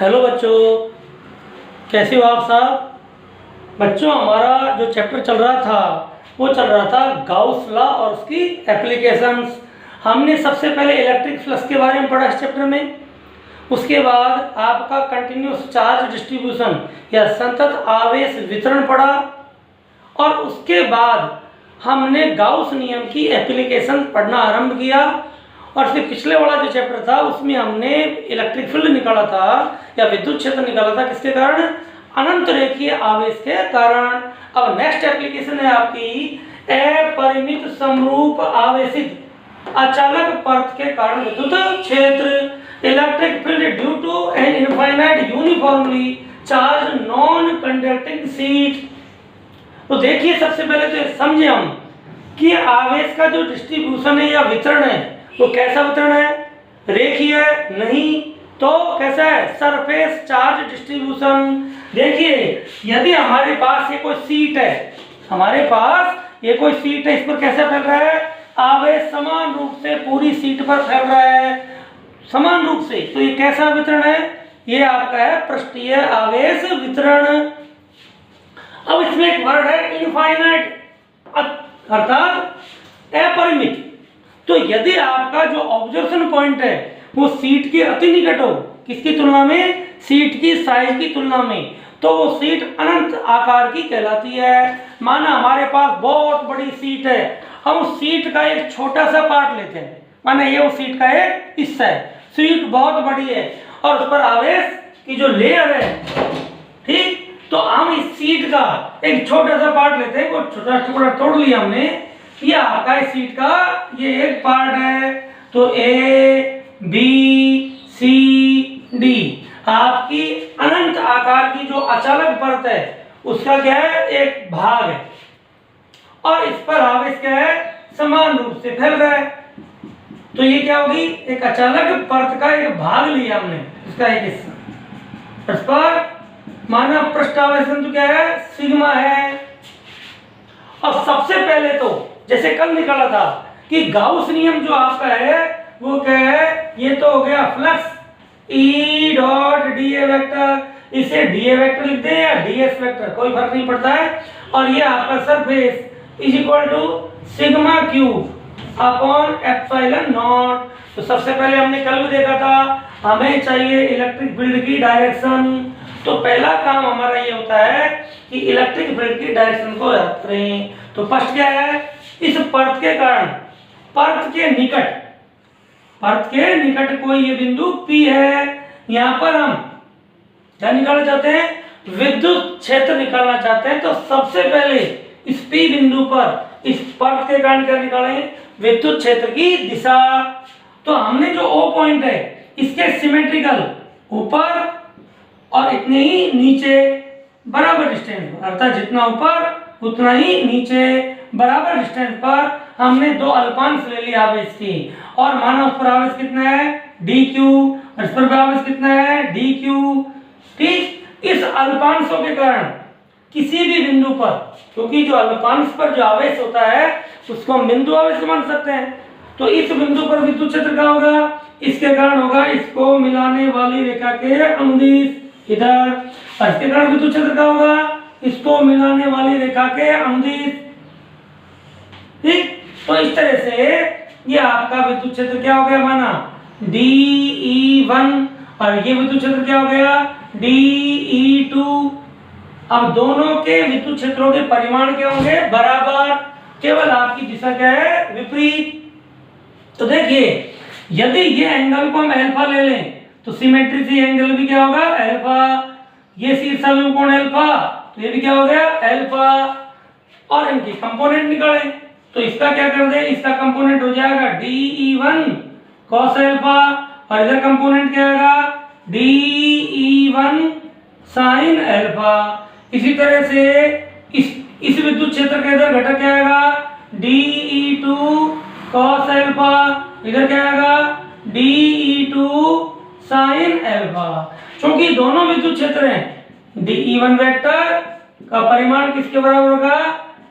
Hello बच्चों, कैसे हो आप साहब। बच्चों, हमारा जो चैप्टर चल रहा था वो चल रहा था गाउस लॉ और उसकी एप्लीकेशंस। हमने सबसे पहले इलेक्ट्रिक फ्लक्स के बारे में पढ़ा इस चैप्टर में। उसके बाद आपका कंटिन्यूस चार्ज डिस्ट्रीब्यूशन या संतत आवेश वितरण पढ़ा, और उसके बाद हमने गाउस नियम की एप्लीकेशन पढ़ना आरंभ किया। और फिर पिछले वाला जो चैप्टर था उसमें हमने इलेक्ट्रिक फील्ड निकाला था या विद्युत क्षेत्र निकाला था, किसके कारण? अनंत रेखीय आवेश के कारण। अब नेक्स्ट एप्लीकेशन है आपकी अपरिमित समरूप आवेशित अचालक परत के कारण विद्युत क्षेत्र। Electric field due to an infinite uniformly charge non conducting sheet. तो देखिए, सबसे पहले तो समझे हम कि आवेश का जो डिस्ट्रीब्यूशन है या वितरण है वो कैसा वितरण है? रेखीय नहीं तो कैसा है? Surface charge distribution. देखिए, यदि हमारे पास ये कोई सीट है, हमारे पास ये कोई सीट है, इस पर कैसा फैल रहा है? आवेश समान रूप से पूरी सीट पर फैल रहा है, समान रूप से। तो ये कैसा वितरण है? ये आपका है पृष्ठीय आवेश वितरण। अब इसमें एक वर्ड है इनफाइनाइट, अर्थात अपरिमित। तो यदि आपका जो ऑब्जर्वेशन पॉइंट है वो सीट के अति निकट हो, किसकी तुलना में? सीट की साइज की तुलना में, तो वो सीट अनंत आकार की कहलाती है। माना हमारे पास बहुत बड़ी सीट है, हम उस सीट का एक छोटा सा पार्ट लेते हैं, माना ये वो सीट का एक हिस्सा है, सीट बहुत बड़ी है और उस पर आवेश की जो लेयर है, ठीक, तो हम इस सीट का एक छोटा सा पार्ट लेते हैं, वो छोटा टुकड़ा तोड़ लिया हमने, ये आपका इस सीट का ये एक पार्ट है। तो ए बी सी डी आपकी अनंत आकार की जो अचालक परत है उसका क्या है? एक भाग है, और इस पर आवेश क्या है? समान रूप से फैल रहा है। तो ये क्या होगी? एक अचालक परत का एक भाग लिया हमने, इसका एक हिस्सा। इस पर माना पृष्ठ आवेशन तो क्या है? सिग्मा है। और सबसे पहले तो जैसे कल निकाला था कि गाउस नियम जो आपका है वो क्या है? ये तो हो गया flux E dot DA vector, इसे डीए वेक्टर लिख दें या डीएस वेक्टर, कोई फर्क नहीं पड़ता है। और ये आपका surface is equal to sigma cube upon epsilon naught. तो सबसे पहले हमने कल भी देखा था, हमें चाहिए इलेक्ट्रिक फील्ड की डायरेक्शन। तो पहला काम हमारा ये होता है कि इलेक्ट्रिक फील्ड की डायरेक्शन को याद करें। तो फर्स्ट क्या है? इस परत के कारण, परत के निकट कोई ये बिंदु P है, यहां पर हम क्या निकालना चाहते हैं? विद्युत क्षेत्र निकालना चाहते हैं। तो सबसे पहले इस P बिंदु पर इस परत के कारण क्या निकालें? विद्युत क्षेत्र की दिशा। तो हमने जो O पॉइंट है इसके सिमेट्रिकल ऊपर और इतने ही नीचे बराबर डिस्टेंस पर, अर्थात जितना ऊपर उतना ही नीचे बराबर डिस्टेंस पर हमने दो अल्पांश ले लिया आवेश की, और माना उस पर आवेश कितना है? dq, और इस पर भी आवेश कितना है? dq। ठीक, इस अल्पांशों के कारण किसी भी बिंदु पर, क्योंकि जो अल्पांश पर जो आवेश होता है उसको हम बिंदु आवेश मान सकते हैं, तो इस बिंदु पर विद्युत क्षेत्र क्या होगा? इसके कारण होगा इसको मिलाने वाली रेखा के अनुदिश इधर, और इसके कारण विद्युत क्षेत्र क्या होगा? इसको मिलाने वाली रेखा के अनुदिश। ठीक, तो इस तरह से ये आपका विद्युत क्षेत्र क्या हो गया? माना DE1, और ये विद्युत क्षेत्र क्या हो गया? DE2। अब दोनों के विद्युत क्षेत्रों के परिमाण क्या होंगे? बराबर, केवल आपकी दिशा क्या है? विपरीत। तो देखिए, यदि ये एंगल को हम अल्फा ले लें तो सिमेट्री से एंगल भी क्या होगा? अल्फा। ये शीर्षाभिमुख कोण अल्फा, तो ये भी क्या हो गया? अल्फा। और इनके कंपोनेंट निकालें तो इसका क्या कर दें? इसका कंपोनेंट हो जाएगा DE1 cos अल्फा, और इधर कंपोनेंट क्या आएगा? DE1 sin alpha. इसी तरह से इस विद्युत क्षेत्र के इधर घटक क्या आएगा? DE2 cos अल्फा, इधर क्या आएगा? DE2 sin alpha. क्योंकि दोनों विद्युत क्षेत्र हैं, DE1 वेक्टर का परिमाण किसके बराबर होगा?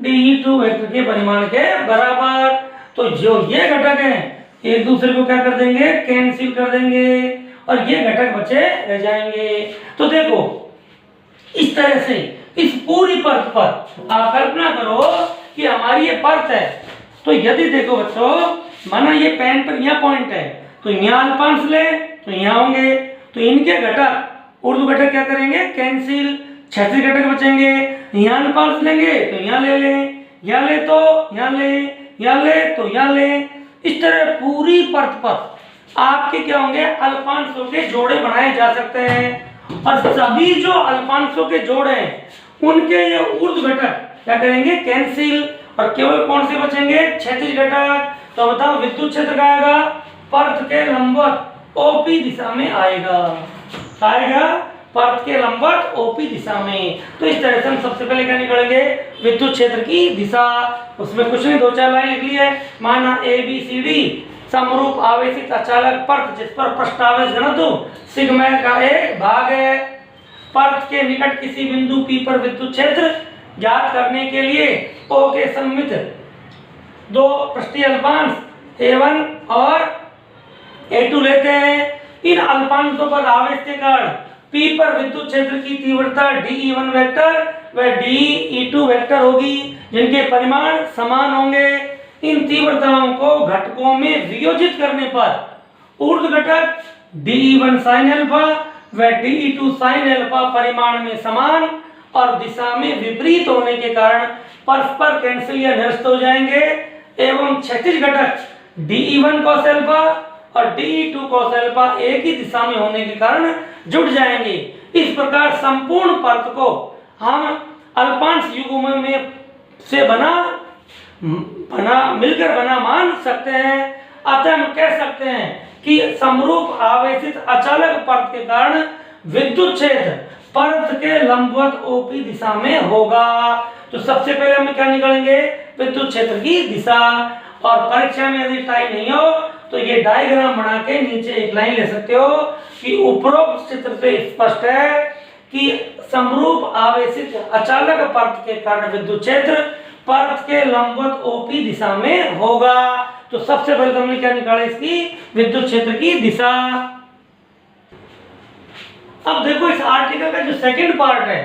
DE2 वेक्टर के परिमाण के बराबर। तो जो ये घटक हैं एक दूसरे को क्या कर देंगे? कैंसिल कर देंगे, और ये घटक बचे रह जाएंगे। तो देखो इस तरह से इस पूरी परत पर आप कल्पना करो कि हमारी ये परत है। तो यदि देखो बच्चों, माना ये पेन पर यहाँ पॉइंट है, तो यहाँ अल्पांश ले तो यहाँ होंगे, तो इनके घटक उर्ध्व घटक क्या करेंगे, कैंसिल, क्षैतिज घटक बचेंगे। यहाँ अल्पांश लेंगे तो यहाँ ले लें, यहाँ ले तो यहाँ ले, यहाँ ले तो यहाँ ले। इस तरह पूरी परत पर आपके क्या होंगे, अल्पांशों के जोड़े बनाए जा सकते हैं। और सभी जो अल्पांशों के जोड़े हैं उनके ये ऊर्ध्व घटक क्या करेंगे, कैंसिल, और केवल कौन से बचेंगे, क्षैतिज घटक। तो बताओ विद्युत क्षेत्र का आएगा परत के लंबवत ओपी दिशा में आएगा, परत के लंबवत ओपी दिशा में। तो इस तरह से हम सबसे पहले क्या निकालेंगे, विद्युत क्षेत्र की दिशा। उसमें कुछ नहीं, 2-4 लाइन लिख ली है। माना ABCD समरूप आवेशित अचालक परत जिस पर पृष्ठावेश घनत्व सिग्मा का एक भाग है। परत के निकट किसी बिंदु P पर विद्युत क्षेत्र ज्ञात करने के लिए O के सममित दो पृष्ठीय अल्पांश A1 और A2 लेते हैं। इन अल्पांशों पर आवेश के कारण P पर विद्युत क्षेत्र की तीव्रता dE1 वेक्टर व dE2 वेक्टर होगी, जिनके परिमाण समान होंगे। इन तीव्रताओं को घटकों में वियोजित करने पर ऊर्ध्व घटक dE1 sin अल्फा व dE2 sin अल्फा परिमाण में समान और दिशा में विपरीत होने के कारण परस्पर कैंसिल या निरस्त हो जाएंगे, एवं क्षैतिज घटक dE1 cos अल्फा और dE2 cos अल्फा एक ही दिशा में होने के कारण जुड़ जाएंगे। इस प्रकार संपूर्ण परत को हम अल्पांश युग्म में से मिलकर बना मान सकते हैं। अतः हम कह सकते हैं कि समरूप आवेशित अचालक परत के कारण विद्युत क्षेत्र परत के लंबवत ओपी दिशा में होगा। तो सबसे पहले हम क्या निकालेंगे, विद्युत क्षेत्र की दिशा। और परीक्षा में यदि टाइम नहीं हो तो ये डायग्राम बना के नीचे एक लाइन ले सकते हो कि उपरोक्त चित्र से स्पष्ट है कि समरूप आवेशित अचालक परत के कारण विद्युत क्षेत्र परत के लंबवत ओपी दिशा में होगा। तो सबसे पहले हमने क्या निकाला, इसकी विद्युत क्षेत्र की दिशा। अब देखो इस आर्टिकल का जो सेकंड पार्ट है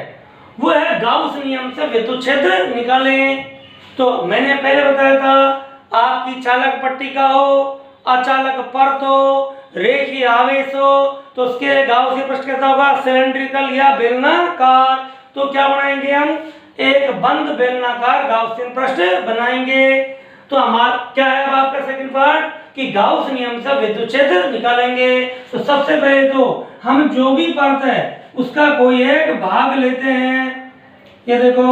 वो है गाउस नियम से विद्युत क्षेत्र निकालें। तो मैंने पहले बताया था आपकी चालक पट्टिका हो, अचालक परत हो, रेखीय आवेश हो, तो उसके गाउसीय पृष्ठ कैसा होगा, सिलेंड्रिकल या बेलनाकार। तो क्या बनाएंगे हम, एक बंद बेलनाकार गाउसियन पृष्ठ बनाएंगे। तो हमारा क्या है अब आपका सेकंड पार्ट कि गाउस नियम से विद्युत क्षेत्र निकालेंगे। तो सबसे पहले तो हम जो भी परत है उसका कोई एक भाग लेते हैं। ये देखो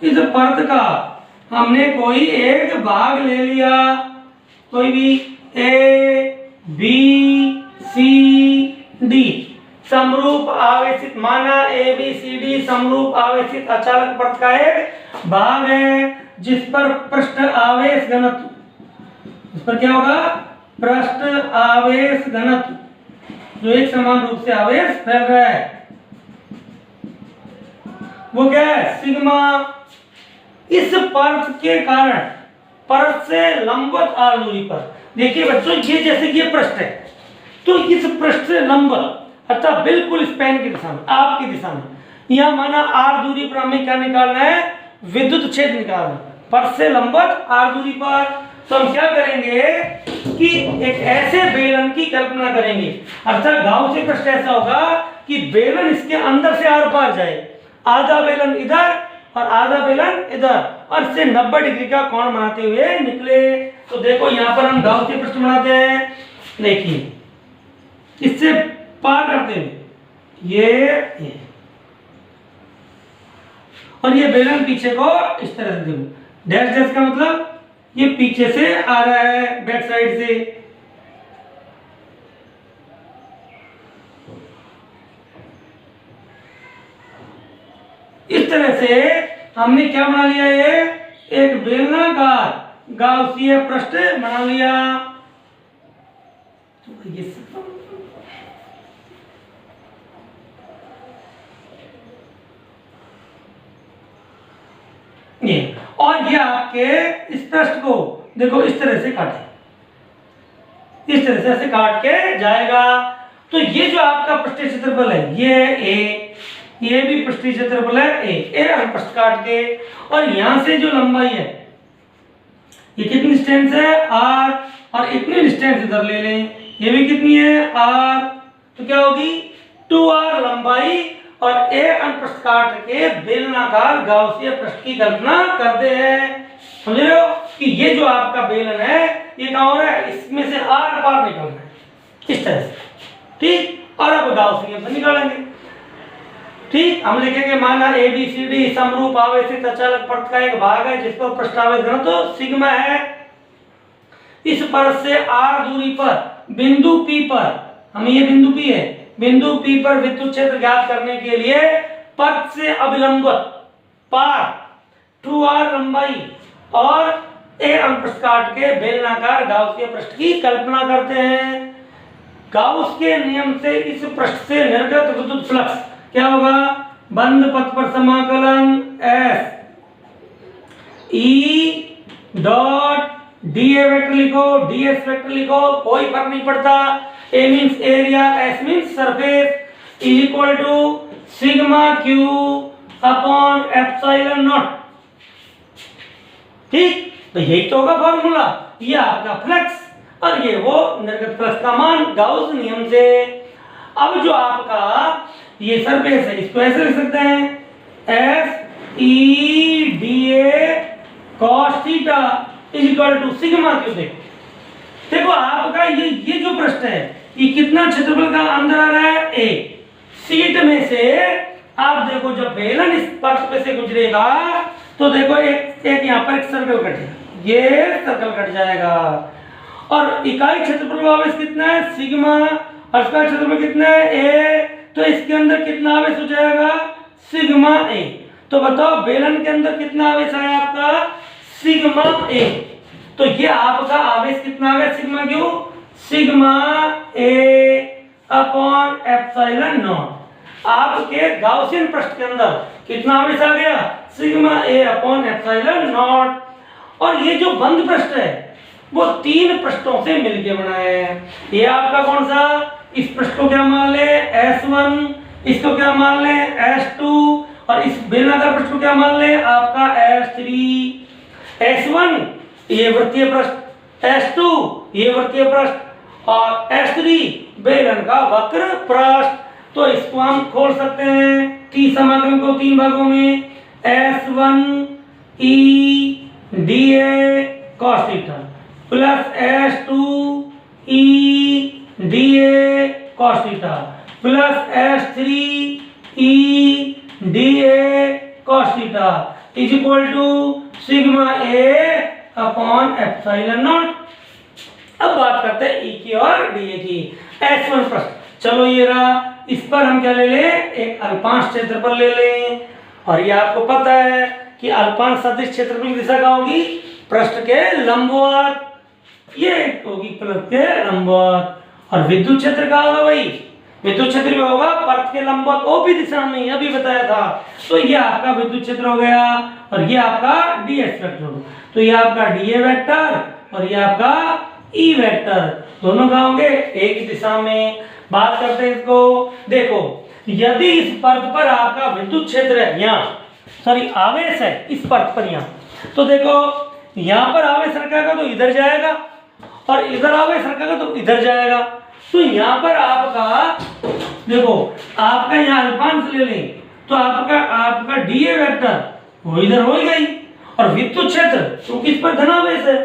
इस परत का हमने कोई एक भाग ले लिया, कोई भी ABCD समरूप आवेशित, माना ABCD समरूप आवेशित अचालक परत का एक भाग है जिस पर पृष्ठ आवेश घनत्व, इस पर क्या होगा, पृष्ठ आवेश घनत्व जो एक समान रूप से आवेश फैल रहा है वो क्या है, सिग्मा। इस परत के कारण परत से लंबवत आर दूरी पर, देखिए बच्चों ये जैसे कि ये पृष्ठ है तो इस पृष्ठ से लंबवत अर्थात बिल्कुल स्पैन की दिशा में, आपकी दिशा में, यह माना आर दूरी पर हमें क्या निकालना है, विद्युत क्षेत्र निकालना, परत से लंबवत आर दूरी पर। तो हम क्या करेंगे कि एक ऐसे बेलन की कल्पना करेंगे, अर्थात गाउसीय पृष्ठ ऐसा होगा कि बेलन इसके अंदर से आर पार जाए, आधा बेलन इधर और आधा बेलन इधर, और इससे 90 डिग्री का कोण बनाते हुए निकले। तो देखो यहाँ पर हम गाउसीय पृष्ठ बनाते हैं, देखिए इससे पार करते हुए ये और ये बेलन पीछे को इस तरह से देखो, डैश डैश का मतलब ये पीछे से आ रहा है, बैक साइड से। इस तरह से हमने क्या बना लिया, ये एक बेलनाकार गाउसीय पृष्ठ बना लिया। ये और ये आपके इस पृष्ठ को देखो इस तरह से काटे, इस तरह से ऐसे काट के जाएगा। तो ये जो आपका पृष्ठीय क्षेत्रफल है ये ए, ये भी पृष्ठीय क्षेत्रफल है ए हम पृष्ठ काट के, और यहां से जो लंबाई है ये कितनी डिस्टेंस है आर, और इतनी डिस्टेंस इधर ले लें, ये भी कितनी है आर, तो क्या होगी 2r लंबाई, और ए पृष्ठ काट के बेलनाकार गाउसिय पृष्ठ की कल्पना करते हैं। समझ रहे हो कि ये जो आपका बेलन है ये कहां हो रहा है, इसमें से आर पार निकलना है इस तरह से, ठीक। और अब गाउसियन से निकालेंगे, ठीक। हम लिखेंगे माना ए बी सी डी समरूप आवेशित अचालक पृष्ठ का एक भाग है जिस पर पृष्ठावेश घनत्व सिग्मा है। इस परत से r दूरी पर बिंदु P पर, हमें ये बिंदु P है, बिंदु P पर विद्युत क्षेत्र ज्ञात करने के लिए पथ से अभिलंबत पार 2r लंबाई और ए पृष्ठ काट के बेलनाकार गाउसिय पृष्ठ की कल्पना करते हैं। गाउस के नियम से इस पृष्ठ से निर्गत विद्युत फ्लक्स क्या होगा, बंद पथ पर समाकलन S E dot DA vector लिखो, डीएस वेक्टर लिखो, कोई फर्क नहीं पड़ता। A means area, S means surface, is equal to sigma Q upon epsilon naught, ठीक। तो यही तो होगा फॉर्मूला, ये आपका फ्लक्स और ये वो निर्गत फ्लक्स का मान गाउस नियम से। अब जो आपका ये सरफेस है इसको ऐसे लिख सकते हैं S E D A cos theta is equal to sigma q. देखो आपका ये जो पृष्ठ है ये कितना क्षेत्रफल का अंदर आ रहा है ए, सीट में से आप देखो जब बेलन इस पृष्ठ पे से गुजरेगा तो देखो एक यहाँ पर एक सर्कल कटेगा, ये सर्कल कट जाएगा, और इकाई क्षेत्रफल आवेश कितना है सिग्मा, और इसका क्षेत्रफल कितना है ए, तो इसके अंदर कितना आवेश हो जाएगा सिग्मा ए। तो बताओ बेलन के अंदर कितना आवेश आया आपका सिग्मा ए, तो ये आपका आवेश कितना आ गया sigma Q, sigma A upon epsilon not. आपके गाउसियन पृष्ठ के अंदर कितना आवेश आ गया sigma A upon epsilon naught. और ये जो बंद पृष्ठ है वो तीन पृष्ठों से मिलके बना है। ये आपका कौन सा, इस पृष्ठ को क्या मान ले S1, इसको क्या मान ले S2, और इस बेलनाकार पृष्ठ को क्या मान ले आपका S3। S1 ये वृत्तीय पृष्ठ, S2 ये वृत्तीय पृष्ठ, और S3 बेलन का वक्र पृष्ठ। तो इसको हम खोल सकते हैं समाकलन को तीन भागों में, S1 E dA cos theta plus S2 E dA cos theta plus S3 E dA cos theta is equal to sigma A upon epsilon naught. अब बात करते हैं ई की और डी की। S1 पृष्ठ, चलो ये रहा, इस पर हम क्या ले लें एक अल्पांश क्षेत्रफल ले लें, और ये आपको पता है कि अल्पांश सदिश क्षेत्रफल की दिशा क्या होगी पृष्ठ के लंबवत, ये होगी पृष्ठ के लंबवत। और विद्युत क्षेत्र का होगा भाई, विद्युत क्षेत्र भी होगा पृष्ठ के लंबवत ओपी दिशा में, अभी बताया था। तो ये आपका विद्युत क्षेत्र हो गया, और ये आपका डीएस वेक्टर होगा। तो ये आपका डीए वेक्टर और ये आपका ई वेक्टर, दोनों कहाँ होंगे एक ही दिशा में। बात करते हैं इसको, देखो यदि इस पृष्ठ पर आपका विद्युत क्षेत्र है यहाँ, सॉरी आवेश है इस पृष्ठ पर यहाँ, तो देखो यहाँ पर आवेश रखेगा तो इधर जाएगा, और इधर आवेश रखेगा तो इधर जाएगा। तो यहाँ पर आपका देखो आपका यहाँ अल्पांश ले लें तो आपका डीए वेक्टर वो इधर हो गई, और विद्युत क्षेत्र क्योंकि इस पर धनावेश है,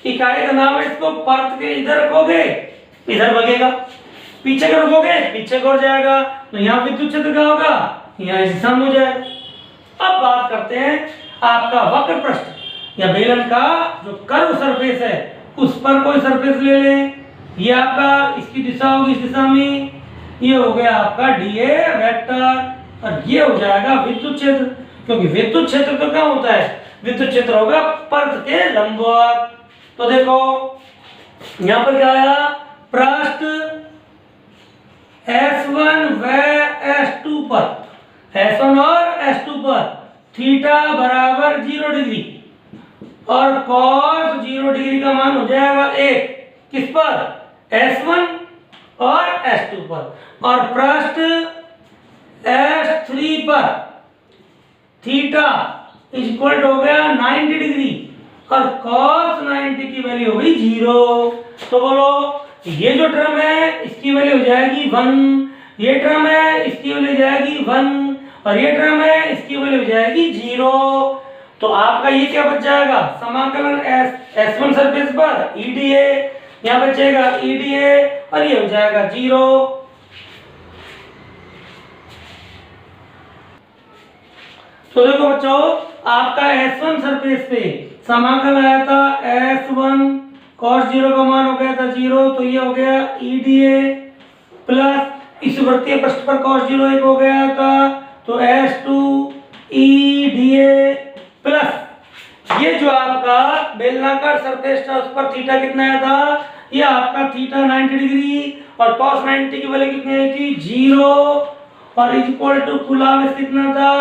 इकाई धनावेश को पृष्ठ के इधर रखोगे इधर भगेगा, पीछे को रखोगे पीछे को जाएगा, तो यहाँ विद्युत क्षेत्र का होगा यहाँ इस दिशा में हो जाएगा। अब बात करते हैं आपका वक्र पृष्ठ या बेलन का जो कर्व सरफेस है उस पर कोई सरफेस ले लें, ये आपका इसकी दिशा होगी इस दिशा में, ये हो गया आपका डीए वेक्टर, और ये हो जाएगा विद्युत क्षेत्र, क्योंकि विद्युत क्षेत्र तो क्या होता है विद्युत क्षेत्र होगा पृष्ठ के लंबवत। तो देखो यहाँ पर क्या आया पृष्ठ S1 व S2 पर, S1 और S2 पर थीटा बराबर 0 डिग्री और cos 0 डिग्री का मान हो जाएगा 1, किस पर S1 और S2 पर, और पृष्ठ S3 पर थीटा इज इक्वल हो गया 90 डिग्री और cos 90 की वैल्यू हो गई 0। तो बोलो ये जो टर्म है इसकी वैल्यू हो जाएगी 1, ये टर्म है इसकी वैल्यू हो जाएगी 1 और ये टर्म है इसकी वैल्यू हो जाएगी 0। तो आपका ये क्या बच जाएगा, समाकलन S1 सरफेस पर EDA, यहाँ बचेगा EDA और ये हो जाएगा 0। तो देखो बच्चों आपका S1 सरफेस पे समाकलन आया था S1 cos 0 का मान हो गया था 0, तो ये हो गया EDA प्लस इस वृत्तीय पृष्ठ पर cos 0 1 हो गया था, तो S2 EDA प्लस ये जो आपका बेलनाकार सरफेस था उस पर थीटा कितना आया था, ये आपका थीटा 90 डिग्री और cos 90 की वैल्यू कितनी आई थी 0 और इज इक्वल टू कूलम्ब कितना था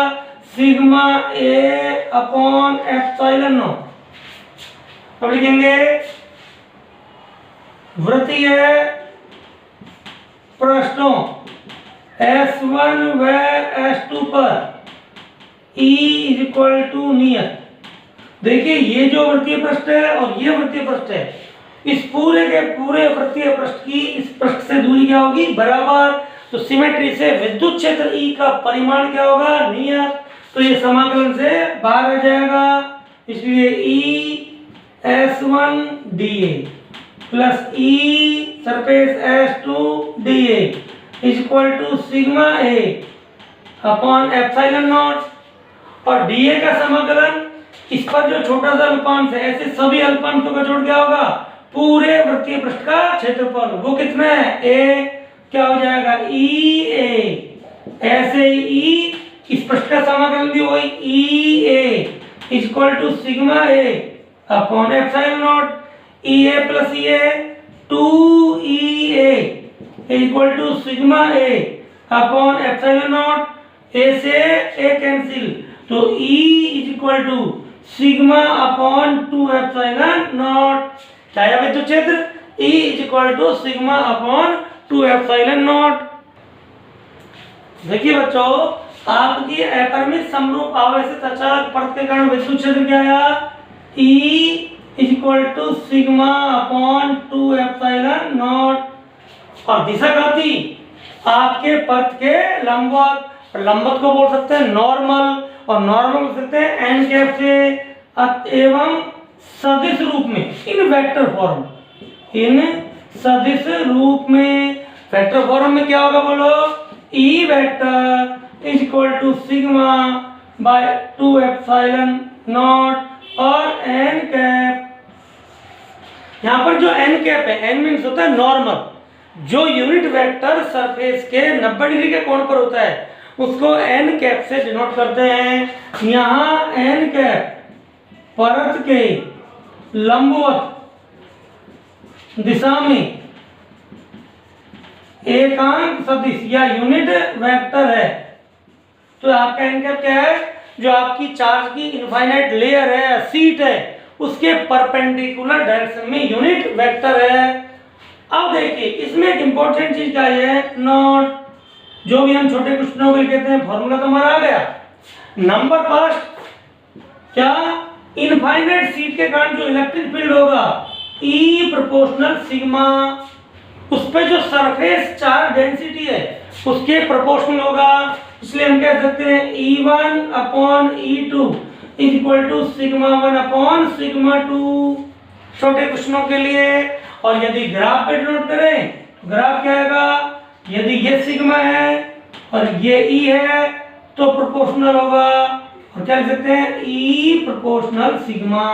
sigma A upon epsilon naught. अब लिखेंगे वृत्तीय पृष्ठों S1 व S2 पर E इज इक्वल टू नियत। देखिए ये जो वृत्तीय पृष्ठ है और ये वृत्तीय पृष्ठ है, इस पूरे के पूरे वृत्तीय पृष्ठ की इस पृष्ठ से दूरी क्या होगी बराबर, तो सिमेट्री से विद्युत क्षेत्र E का परिमाण क्या होगा नियत, तो ये समाकलन से बाहर आ जाएगा, इसलिए E S1 dA plus E surface S2 dA is equal to sigma A upon epsilon naught और dA का समाकलन इस पर जो छोटा सा अल्पांश है ऐसे सभी अल्पांशों का जोड़ क्या होगा पूरे वृत्तीय पृष्ठ का क्षेत्रफल, वो कितना है A, क्या हो जाएगा EA, ऐसे ही इस पृष्ठ का समाकलन भी वही EA is equal to sigma A upon epsilon naught, EA plus EA 2EA is equal to sigma A upon epsilon naught, A से A कैंसिल, तो E is equal to sigma upon 2 epsilon naught, क्या है विद्युत क्षेत्र E is equal to sigma upon 2 epsilon naught. देखिए बच्चों आपकी अपरिमित समरूप आवेशित अचालक परत के कारण विद्युत क्षेत्र क्या आया E is equal to sigma upon 2 epsilon naught और दिशा क्या थी आपके परत के लंबवत, लंबवत को बोल सकते हैं नॉर्मल और नॉर्मल बोल सकते हैं एन कैप से एवं सदिश रूप में इन वेक्टर फॉर्म, इन सदिश रूप में वेक्टर फॉर्म में क्या होगा बोलो E vector is equal to sigma by 2 epsilon naught और एन कैप। यहाँ पर जो एन कैप है, एन मीन्स होता है नॉर्मल, जो यूनिट वेक्टर सरफेस के 90 डिग्री के कोण पर होता है उसको एन कैप से डिनोट करते हैं। यहाँ एन कैप परत के लंबवत दिशा में एकांक सदिश या यूनिट वेक्टर है, तो आपका एन कैप क्या है, जो आपकी चार्ज की इनफाइनाइट लेयर है सीट है उसके परपेंडिकुलर डायरेक्शन में यूनिट वेक्टर है। अब देखिए इसमें एक इंपॉर्टेंट चीज क्या है, नॉट, जो भी हम छोटे क्वेश्चनों के लिए कहते हैं फॉर्मूला तो हमारा आ गया। नंबर फर्स्ट क्या, इनफाइनाइट सीट के कारण जो इलेक्ट्रिक फील्ड होगा E प्रोपोर्शनल सिग्मा, उस पे जो सरफेस चार्ज डेंसिटी है उसके प्रोपोर्शनल होगा, इसलिए हम कह सकते हैं E1 upon E2 is equal to sigma 1 upon sigma 2 छोटे क्वेश्चनों के लिए। और यदि ग्राफ पे नोट करें, ग्राफ क्या आएगा, यदि ये सिग्मा है और ये E है तो प्रोपोर्शनल होगा, और क्या लिख सकते हैं E प्रोपोर्शनल सिग्मा।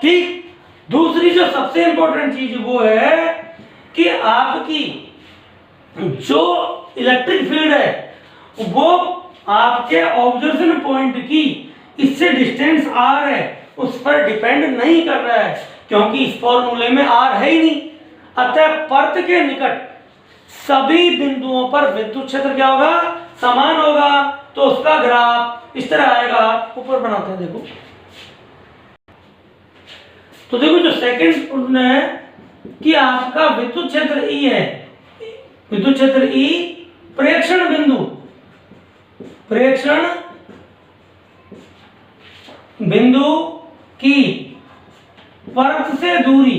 ठीक, दूसरी जो सबसे इंपॉर्टेंट चीज वो है कि आपकी जो इलेक्ट्रिक फील्ड है वो आपके ऑब्जर्वेशन पॉइंट की इससे डिस्टेंस r है उस पर डिपेंड नहीं कर रहा है, क्योंकि इस फॉर्मूले में r है ही नहीं। अतः परत के निकट सभी बिंदुओं पर विद्युत क्षेत्र क्या होगा, समान होगा, तो उसका ग्राफ इस तरह आएगा। ऊपर बनाते हैं देखो, तो देखो जो सेकंड प्रश्न है कि आपका विद्युत क्षेत्र ई है, विद्युत क्षेत्र ई प्रेक्षण बिंदु, प्रेक्षण बिंदु की परत से दूरी,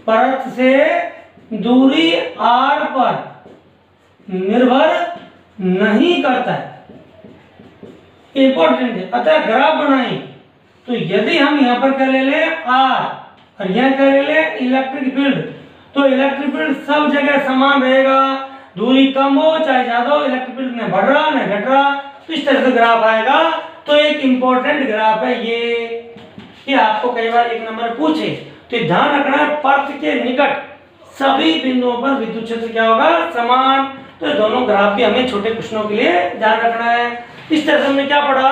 परत से दूरी r पर निर्भर नहीं करता है, इंपॉर्टेंट है। अतः ग्राफ बनाएं तो यदि हम यहाँ पर क्या ले लें r और यहाँ क्या ले लें इलेक्ट्रिक फील्ड, तो इलेक्ट्रिक फील्ड सब जगह समान रहेगा, दूरी कम हो चाहे ज्यादा हो, इलेक्ट्रिक फील्ड न बढ़ रहा न घट रहा, तो इस तरह से ग्राफ आएगा। तो एक इंपॉर्टेंट ग्राफ है ये आपको कई बार एक नंबर पूछे, तो ध्यान रखना है पर्त के निकट सभी बिंदुओं पर विद्युत क्षेत्र क्या होगा समान। तो दोनों ग्राफ भी हमें छोटे क्वेश्चनों के लिए ध्यान रखना है। इस तरह से हमने क्या पढ़ा,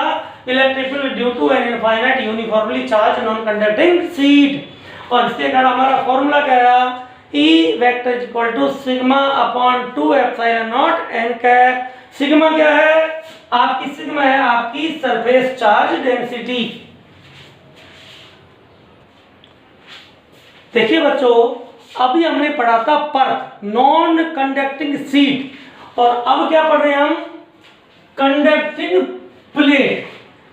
electric field due to an infinite uniformly charge non conducting sheet, और इसके कारण हमारा फॉर्मूला क्या है, E vector is equal to sigma upon 2 epsilon naught n cap. Sigma क्या है आपकी, सिग्मा है आपकी सरफेस चार्ज डेंसिटी। देखिए बच्चों, अभी हमने पढ़ा था परत नॉन कंडक्टिंग शीट, और अब क्या पढ़ रहे हैं हम, कंडक्टिंग प्लेट,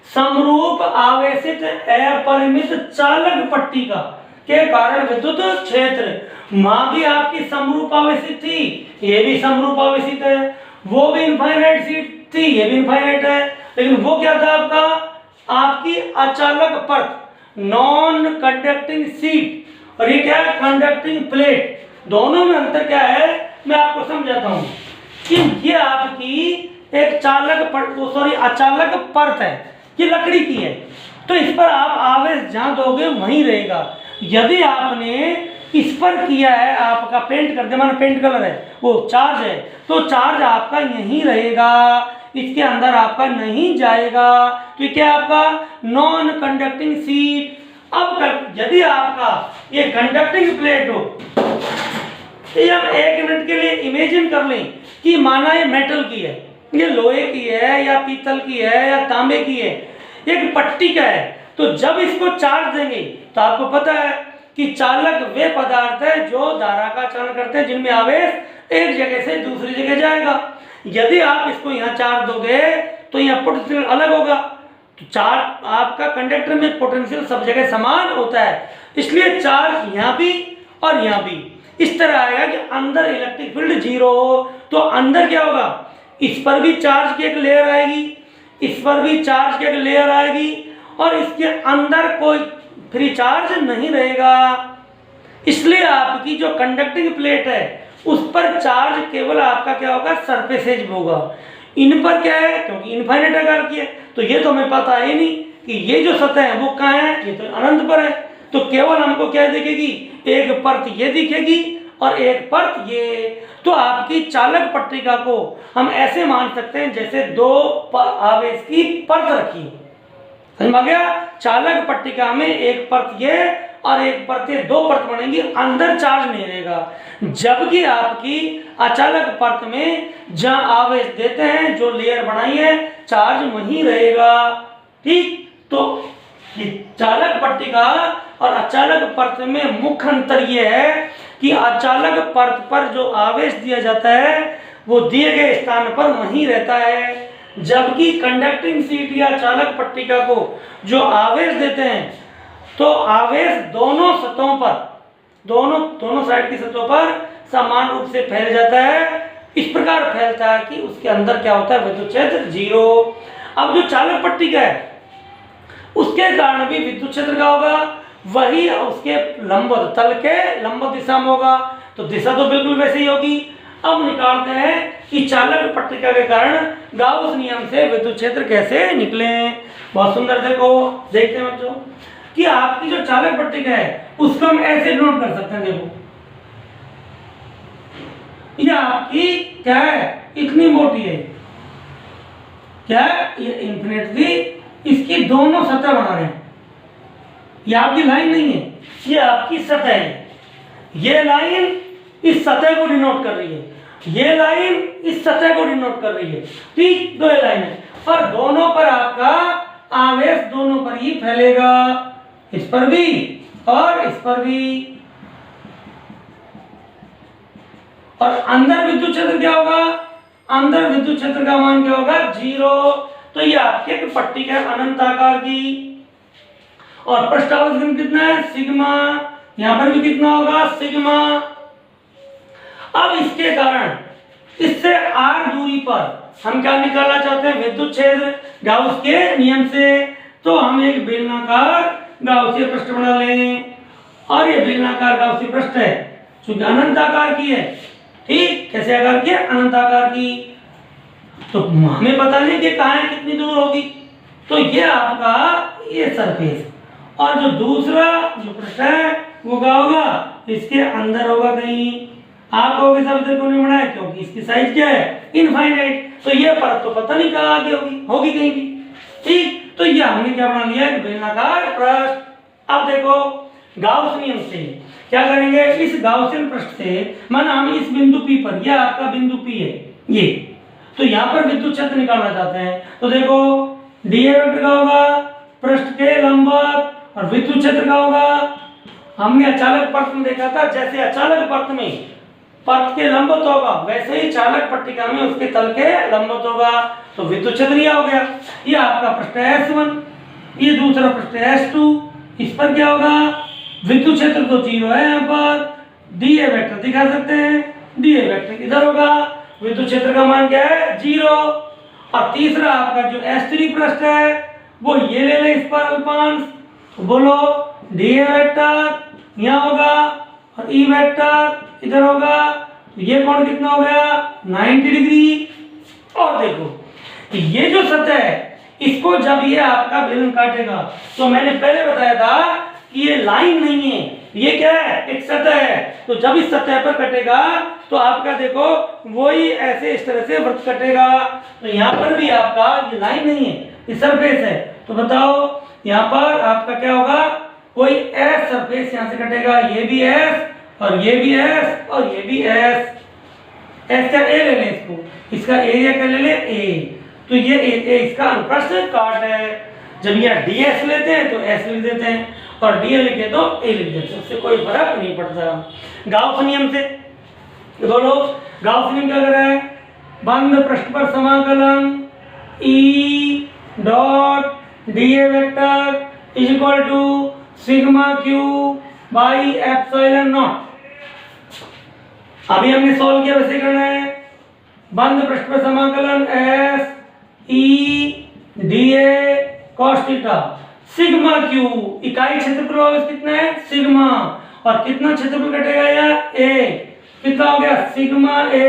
समरूप आवेशित अपरिमित चालक पट्टी का के कारण विद्युत क्षेत्र। मां भी आपकी समरूप आवेशित थी, ये भी समरूप आवेशित है, वो भी इनफाइनाइट शीट थी, ये भी इनफाइनाइट है, लेकिन वो क्या था आपका, आपकी अचालक परत नॉन कंडक्टिंग शीट, और ये क्या है कंडक्टिंग प्लेट। दोनों में अंतर क्या है मैं आपको समझाता हूं कि ये आपकी एक चालक सॉरी अचालक परत है, ये लकड़ी की है, तो इस पर आप आवेश जहां दोगे वहीं रहेगा। यदि आपने इस पर किया है, आपका पेंट कर दिया, माना पेंट कलर है, वो चार्ज है, तो चार्ज आपका यहीं रहेगा, इसके अंदर आपका नहीं जाएगा। तो क्या आपका नॉन कंडक्टिंग शीट। अब यदि आपका ये कंडक्टिंग प्लेट हो, तो हम 1 मिनट के लिए इमेजिन कर लें कि माना ये मेटल की है, ये लोहे की है या पीतल की है या तांबे की है, एक पट्टी का है, तो जब इसको चार्ज देंगे तो आपको पता है कि चालक वे पदार्थ है जो धारा का चलन करते हैं, जिनमें आवेश एक जगह से दूसरी जगह जाएगा। यदि आप इसको यहाँ चार्ज दोगे तो यहाँ पोटेंशियल अलग होगा, तो चार्ज आपका कंडक्टर में पोटेंशियल सब जगह समान होता है, इसलिए चार्ज यहाँ भी और यहाँ भी इस तरह आएगा कि अंदर इलेक्ट्रिक फील्ड 0 हो, तो अंदर क्या होगा, इस पर भी चार्ज की एक लेयर आएगी, इस पर भी चार्ज की एक लेयर आएगी, और इसके अंदर कोई फ्री चार्ज नहीं रहेगा। इसलिए आपकी जो कंडक्टिंग प्लेट है उस पर चार्ज केवल आपका क्या होगा सरफेसेज होगा। इन पर क्या है, क्योंकि इनफाइनाइट आकार की है, तो ये तो हमें पता है नहीं कि ये जो सतह है वो कहाँ है, ये तो अनंत पर है, तो केवल हमको क्या दिखेगी, एक परत ये दिखेगी और एक परत ये। तो आपकी चालक पट्टिका को हम ऐसे मान सकते हैं जैसे 2 आवेश की परत रखी, समझ आ गया। चालक पट्टिका में एक परत ये और एक परत ये, 2 परत बनेंगी, अंदर चार्ज नहीं रहेगा। जबकि आपकी अचालक परत में जहां आवेश देते हैं, जो लेयर बनाई है, चार्ज वहीं रहेगा। ठीक, तो चालक पट्टिका और अचालक परत में मुख्य अंतर यह है कि अचालक परत पर जो आवेश दिया जाता है वो दिए गए स्थान पर वहीं रहता है, जबकि कंडक्टिंग शीट या चालक पट्टिका को जो आवेश देते हैं तो आवेश दोनों सतहों पर, दोनों साइड की सतहों पर समान रूप से फैल जाता है। इस प्रकार फैलता है कि उसके अंदर क्या होता है, विद्युत क्षेत्र 0। अब जो चालक पट्टिका है उसके कारण भी विद्युत क्षेत्र का होगा, वही उसके लंबवत तल के लंबवत दिशा में होगा, तो दिशा तो बिल्कुल वैसे ही होगी। अब निकालते हैं कि चालक पट्टिका के कारण गाउस नियम से विद्युत क्षेत्र कैसे निकले। बहुत सुंदर, देखते हैं बच्चों कि आपकी जो चालक पट्टिका है उसको हम ऐसे नोट कर सकते हैं। देखो ये आपकी क्या है, इतनी मोटी है, क्या है ये इन्फिनिटली, इसकी दोनों सतह बना रहे हैं, ये आपकी लाइन नहीं है, ये आपकी सतह है। ये लाइन इस सतह को डिनोट कर रही है, ये लाइन इस सतह को डिनोट कर रही है। ठीक, 2 लाइन है, और दोनों पर आपका आवेश दोनों पर ही फैलेगा, इस पर भी और इस पर भी। और अंदर विद्युत क्षेत्र क्या होगा, अंदर विद्युत क्षेत्र का मान क्या होगा 0। तो ये आपके एक पट्टी का अनंत आकार की, और पृष्ठावधि घन कितना है सिग्मा, यहां पर भी कितना होगा सिग्मा। अब इसके कारण इससे r दूरी पर हम क्या निकालना चाहते हैं विद्युत क्षेत्र गाउस के नियम से। तो हम एक बेलनाकार गाउसीय पृष्ठ बना लें, और ये बेलनाकार गाउसीय पृष्ठ है क्योंकि अनंत आकार की है। ठीक, कैसे आकार की है, अनंत आकार की। तो हमें पता नहीं कि कहाँ है, कितनी दूर होगी। तो ये आपका ये सरफेस, और जो दूसरा जो पृष्ठ है वो क्या होगा, इसके अंदर होगा कहीं। आप कहोगे सब देखो नहीं बनाया, क्योंकि इसकी साइज क्या है इनफाइनाइट। तो ये परत तो पता नहीं कहाँ आगे होगी कहीं भी। ठीक, तो ये हमने क्या बना लिया बेलनाकार पृष्ठ। अब देखो गाउस नियम से क्या करेंगे, इस गाउसियन पृष्ठ से माना हम इस बिंदु P पर, यह आपका बिंदु P है ये, तो यहाँ पर विद्युत क्षेत्र निकालना चाहते हैं। तो देखो dA वेक्टर का होगा पृष्ठ के लंबवत, और विद्युत क्षेत्र का होगा, हमने अचालक परत में देखा था, जैसे अचालक परत में परत के लंबवत होगा वैसे ही चालक पट्टिका में उसके तल के लंबवत होगा। तो विद्युत क्षेत्र यह हो गया, ये आपका पृष्ठ है S1, ये दूसरा पृष्ठ है S2। इस पर क्या होगा, विद्युत क्षेत्र तो 0 है, यहाँ पर dA वेक्टर दिखा सकते हैं, dA वेक्टर किधर होगा, विद्युत क्षेत्र का मान क्या है 0। और तीसरा आपका जो S3 पृष्ठ है वो ये ले ले इस पर अल्पांश, तो बोलो dA वेक्टर यहाँ होगा और E वेक्टर इधर होगा। तो ये कोण कितना हो गया 90 डिग्री। और देखो ये जो सतह है इसको जब ये आपका बेलन काटेगा, तो मैंने पहले बताया था कि ये लाइन नहीं है, ये क्या है एक सतह है। तो जब इस सतह पर कटेगा तो आपका देखो वही ऐसे इस तरह से वृत्त कटेगा। तो यहाँ पर भी आपका ये लाइन नहीं है, ये सरफेस है। तो बताओ यहाँ पर आपका क्या होगा, कोई एस सरफेस यहाँ से कटेगा, ये भी एस और ये भी एस और ये भी एस। एस का ए ले लें इसको, इसका एरिया क्या ले लें ए। तो ये ए इसका अनुप्रस्थ काट है। जब यहाँ डी एस लेते हैं तो एस लिख देते हैं, और डी ए लिखे तो ए लिख देते हैं, उससे कोई फर्क नहीं पड़ता। गाउस नियम से बोलो, गाउस नियम क्या कर रहा है, बंद पृष्ठ पर समाकलन E dot D A vector is equal to sigma q by epsilon naught. अभी हमने सॉल्व किया, वैसे करना है। बंद पृष्ठ पर समाकलन S E D A cos theta sigma Q, इकाई क्षेत्रफल कितना है सिग्मा, और कितना क्षेत्रफल कटेगा यह ए, कितना हो गया sigma A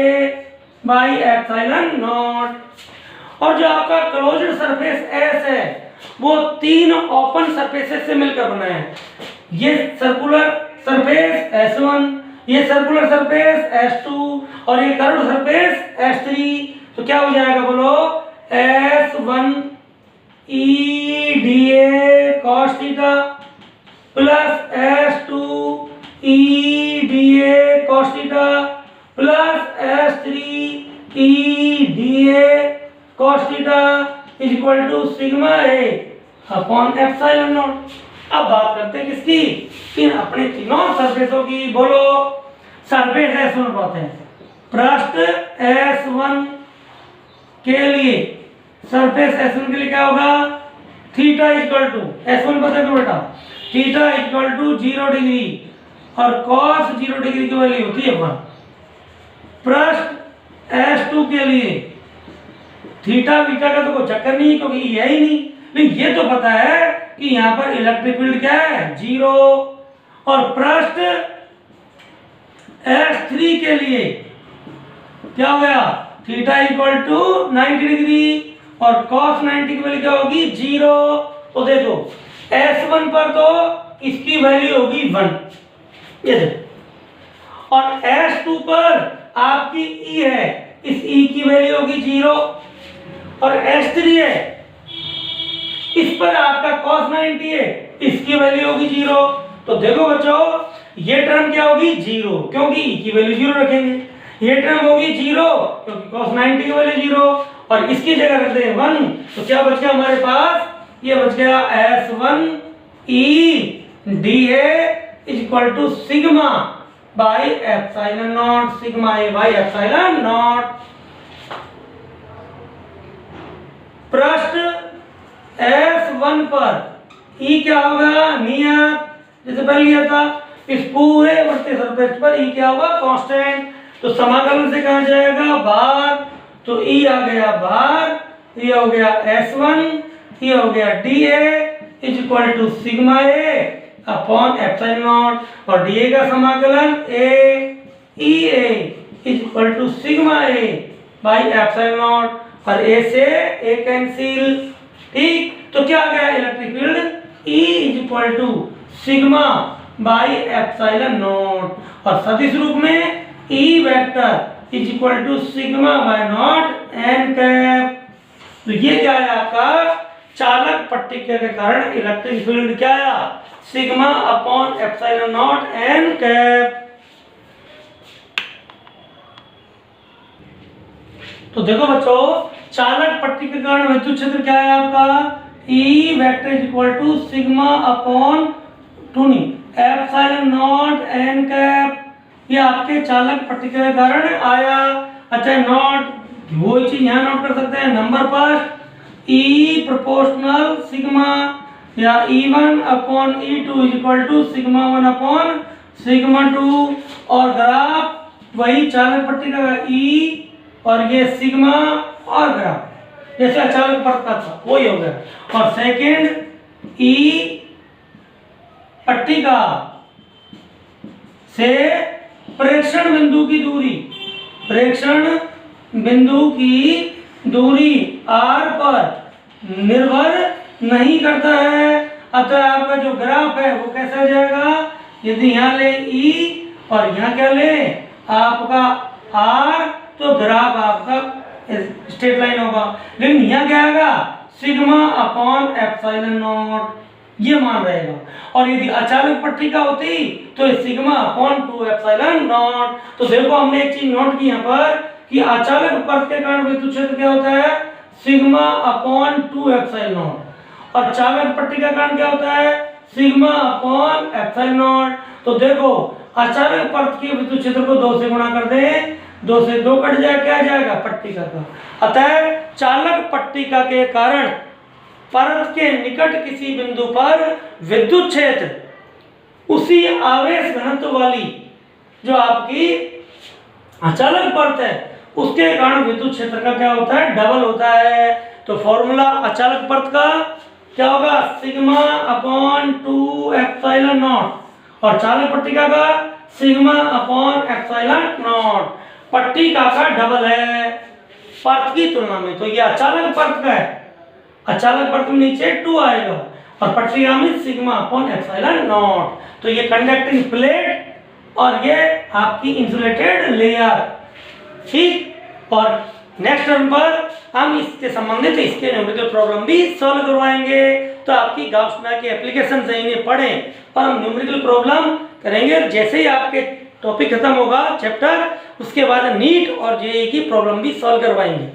by epsilon naught. और जो आपका क्लोज्ड सरफेस एस है वो 3 ओपन सरफेसेस से मिलकर बना है। ये सर्कुलर सरफेस S1, ये सर्कुलर सरफेस S2 और ये कर्व्ड सरफेस S3। तो क्या हो जाएगा बोलो, S1 E dA cos theta plus S2 E dA cos theta plus S3 E dA cos theta is equal to sigma A upon epsilon naught. अब बात करते हैं किसकी, इन अपने तीनों सरफेसों की। बोलो सरफेस S1 बात है, पृष्ठ S1 के लिए, सरफेस S1 के लिए क्या होगा, थीटा इक्वल टू S1 पता है बेटा, थीटा इक्वल टू 0 डिग्री, और cos 0 डिग्री की वैल्यू होती है 1। पृष्ठ S2 के लिए थीटा बीटा का तो कोई चक्कर नहीं, क्योंकि ये ही नहीं, लेकिन ये तो पता है कि यहाँ पर इलेक्ट्रिक फील्ड क्या है 0। और पृष्ठ S3 के लिए क्या हो गया, थीटा इक्वल टू 90 डिग्री, और cos 90 की वैल्यू क्या होगी 0। तो देखो S1 पर तो इसकी वैल्यू होगी 1, ये देखो, और S2 पर आपकी E है, इस E की वैल्यू होगी 0, और S3 है, इस पर आपका cos 90 है, इसकी वैल्यू होगी 0। तो देखो बच्चों ये टर्म क्या होगी 0, क्योंकि E की वैल्यू 0 रखेंगे। ये टर्म होगी 0 क्योंकि cos 90 की वैल्यू 0, और इसकी जगह रख दें 1। तो क्या बच गया हमारे पास, ये बच गया S1 E dA is equal to sigma by epsilon naught, sigma A by epsilon naught. पृष्ठ S1 पर E क्या होगा, नियत, जैसे पहले लिया था। इस पूरे वर्ती सरफेस पर E क्या होगा, कांस्टेंट। तो समाकलन से कहा जाएगा भार, तो E आ गया भार, ये हो गया S1, ये हो गया dA is equal to sigma A upon epsilon naught, और dA का समाकलन EA is equal to sigma A by epsilon naught, और A से A कैंसिल, ठीक। तो क्या आ गया, electric field E is equal to sigma by epsilon naught, और सदिश रूप में E vector is equal to sigma by naught n cap. तो ये क्या है आपका, चालक पट्टी के कारण इलेक्ट्रिक फील्ड क्या आया, sigma upon epsilon naught n cap. तो देखो बच्चों, चालक पट्टी के कारण विद्युत क्षेत्र क्या है आपका, E vector is equal to sigma upon टूनी एप्सिलॉन नॉट n कैप। ये आपके चालक पट्टी के कारण आया। अच्छा, नॉट वो चीज यहाँ नोट कर सकते हैं, नंबर पर E प्रोपोर्शनल सिग्मा या E1 upon E2 is equal to sigma 1 upon sigma 2, और ग्राफ वही चालक पट्टी का E और ये सिग्मा और ग्राफ जैसे अचालक पट्टी का था वही हो गया। और सेकंड E पट्टी का से प्रेक्षण बिंदु की दूरी, प्रेक्षण बिंदु की दूरी R पर निर्भर नहीं करता है। अतः आपका जो ग्राफ है वो कैसा हो जाएगा, यदि यहाँ ले E और यहाँ क्या ले आपका R, तो ग्राफ आपका स्ट्रेट लाइन होगा। लेकिन यहाँ क्या आएगा, सिग्मा अपॉन एप्सिलॉन नॉट, ये मान रहेगा। और यदि अचालक पट्टी का होती तो सिग्मा अपॉन 2 एप्सिलॉन नॉट। तो देखो हमने एक चीज नोट की यहाँ पर कि अचालक पथ के कारण विद्युत क्षेत्र क्या होता है, सिग्मा अपॉन 2 एप्सिलॉन नॉट, और चालक पट्टी का कारण क्या होता है, सिग्मा अपॉन एप्सिलॉन नॉट। तो देखो अचालक पथ के विद्युत क्षेत्र को 2 से गुणा कर दें, 2 से 2 कट जाए, क्या जाएगा, पट्टिका का। अतः चालक पट्टिका के कारण परत के निकट किसी बिंदु पर विद्युत क्षेत्र उसी आवेश घनत्व वाली जो आपकी अचालक परत है उसके कारण विद्युत क्षेत्र का क्या होता है, डबल होता है। तो फॉर्मूला अचालक परत का क्या होगा, सिग्मा अपॉन 2 एप्सिलॉन नॉट, और चालक पट्टिका का सिग्मा अपॉन एप्सिलॉन नॉट। पट्टिका का डबल है परत की तुलना में। तो ये अचालक परत का है, अचालक परत में नीचे 2 आएगा और पट्टिका में सिग्मा अपॉन एप्सिलॉन नॉट। तो ये कंडक्टिंग प्लेट और ये आपकी इंसुलेटेड लेयर, ठीक। और नेक्स्ट टर्म पर हम इसके संबंधित इसके न्यूमेरिकल प्रॉब्लम भी सॉल्व करवाएंगे। तो आपकी गाउस-नाइट के एप्लीकेशन से इन्हें पढ़ें और हम न्यूमेरिकल प्रॉब्लम करेंगे। जैसे ही आपके टॉपिक खत्म होगा चैप्टर, उसके बाद नीट और जेईई की प्रॉब्लम भी सॉल्व करवाएंगे।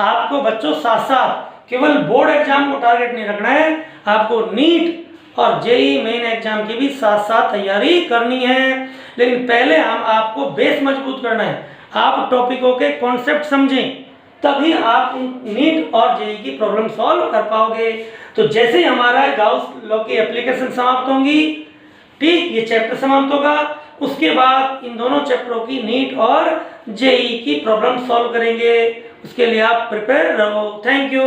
आपको बच्चों साथ साथ केवल बोर्ड एग्जाम को टारगेट नहीं रखना है, आपको नीट और जेईई मेन एग्जाम की भी साथ साथ तैयारी करनी है। लेकिन पहले हम आपको बेस मजबूत करना है, आप टॉपिकों के कॉन्सेप्ट समझें, तभी आप नीट और जेईई की प्रॉब्लम सॉल्व कर पाओगे। तो जैसे ही हमारा गाउस लॉ की एप्लीकेशन समाप्त होंगी, ठीक, ये चैप्टर समाप्त होगा, उसके बाद इन दोनों चैप्टरों की नीट और जेईई की प्रॉब्लम सॉल्व करेंगे। उसके लिए आप प्रिपेयर रहो। Thank you.